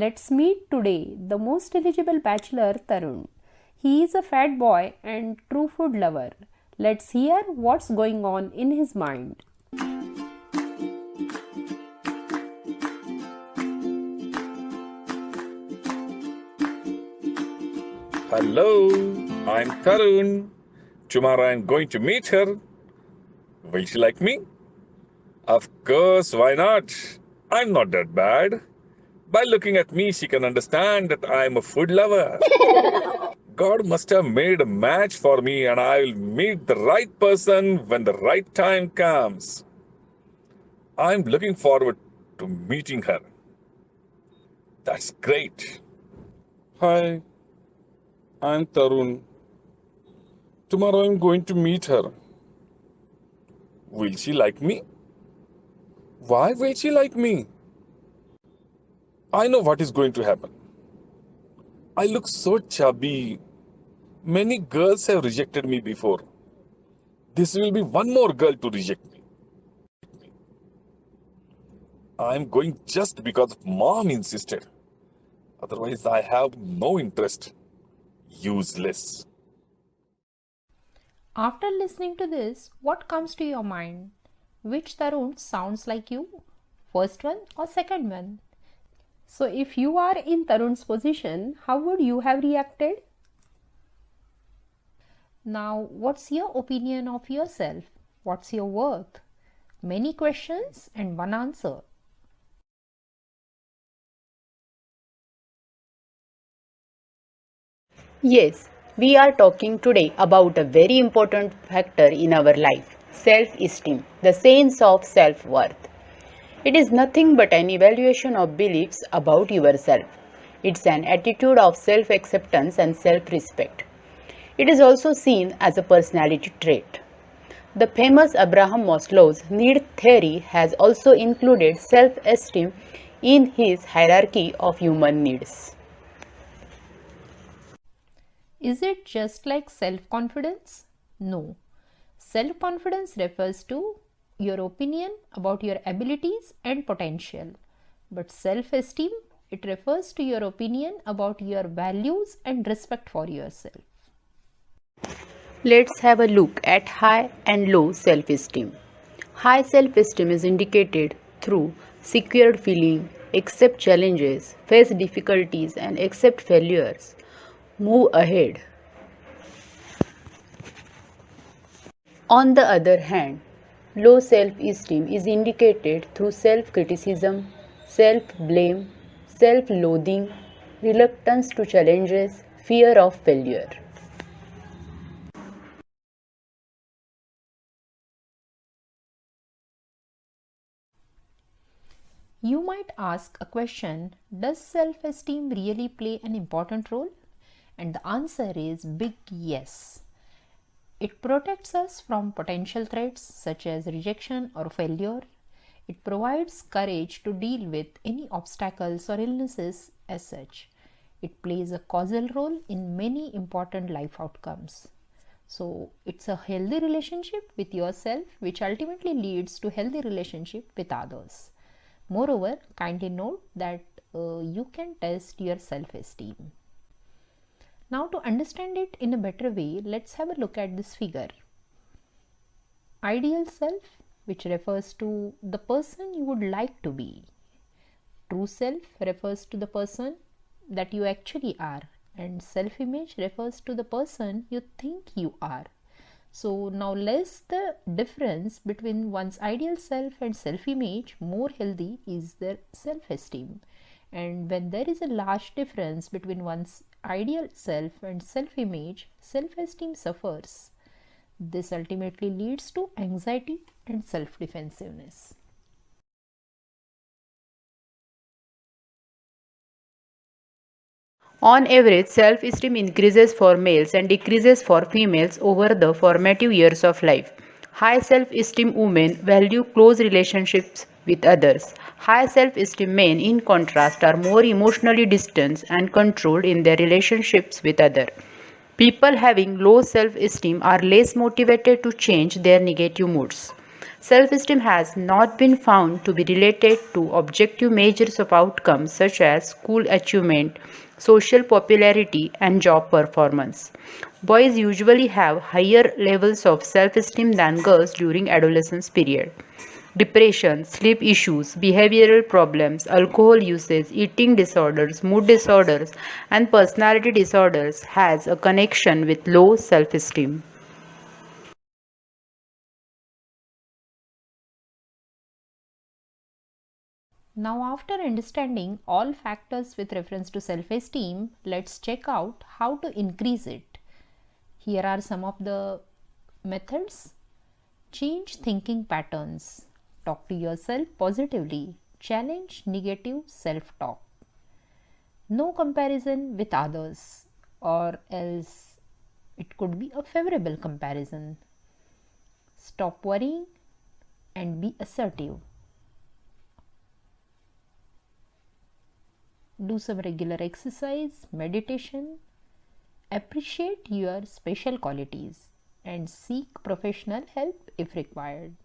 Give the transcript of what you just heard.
let's meet today the most eligible bachelor Tarun. He is a fat boy and true food lover. Let's hear what's going on in his mind. Hello, I'm Tarun. Tomorrow I'm going to meet her. Will she like me? Of course, why not? I'm not that bad. By looking at me, she can understand that I'm a food lover. God must have made a match for me, and I'll meet the right person when the right time comes. I'm looking forward to meeting her. That's great. Hi, I'm Tarun. Tomorrow I'm going to meet her. Will she like me? Why will she like me? I know what is going to happen. I look so chubby. Many girls have rejected me before. This will be one more girl to reject me. I'm going just because mom insisted. Otherwise, I have no interest. Useless. After listening to this, what comes to your mind? Which Tarun sounds like you? First one or second one? So, if you are in Tarun's position, how would you have reacted? Now, what's your opinion of yourself? What's your worth? Many questions and one answer. Yes, we are talking today about a very important factor in our life, self esteem, the sense of self worth. It is nothing but an evaluation of beliefs about yourself. It's an attitude of self acceptance and self respect. It is also seen as a personality trait. The famous Abraham Maslow's need theory has also included self esteem in his hierarchy of human needs. Is it just like self confidence? No. Self confidence refers to your opinion about your abilities and potential. But self esteem, it refers to your opinion about your values and respect for yourself. Let's have a look at high and low self esteem. High self esteem is indicated through secured feeling, accept challenges, face difficulties, and accept failures. Move ahead. On the other hand, low self esteem is indicated through self criticism, self blame, self loathing, reluctance to challenges, fear of failure. You might ask a question: does self esteem really play an important role? And the answer is big yes. It protects us from potential threats such as rejection or failure. It provides courage to deal with any obstacles or illnesses as such. It plays a causal role in many important life outcomes. So it's a healthy relationship with yourself which ultimately leads to healthy relationship with others. Moreover, kindly note that you can test your self-esteem. Now, to understand it in a better way, let's have a look at this figure. Ideal self, which refers to the person you would like to be. True self refers to the person that you actually are, and self-image refers to the person you think you are. So now less the difference between one's ideal self and self-image, more healthy is their self-esteem. And when there is a large difference between one's ideal self and self-image, self-esteem suffers. This ultimately leads to anxiety and self-defensiveness. On average, self esteem increases for males and decreases for females over the formative years of life. High self esteem women value close relationships with others. High self esteem men, in contrast, are more emotionally distant and controlled in their relationships with others. People having low self esteem are less motivated to change their negative moods. Self esteem has not been found to be related to objective measures of outcomes such as school achievement, social popularity, and job performance. Boys usually have higher levels of self esteem than girls during adolescence period. Depression, sleep issues, behavioral problems, alcohol usage, eating disorders, mood disorders, and personality disorders has a connection with low self esteem. Now, after understanding all factors with reference to self esteem, let's check out how to increase it. Here are some of the methods. Change thinking patterns. Talk to yourself positively. Challenge negative self talk. No comparison with others, or else it could be a favorable comparison. Stop worrying and be assertive. Do some regular exercise, meditation, appreciate your special qualities, and seek professional help if required.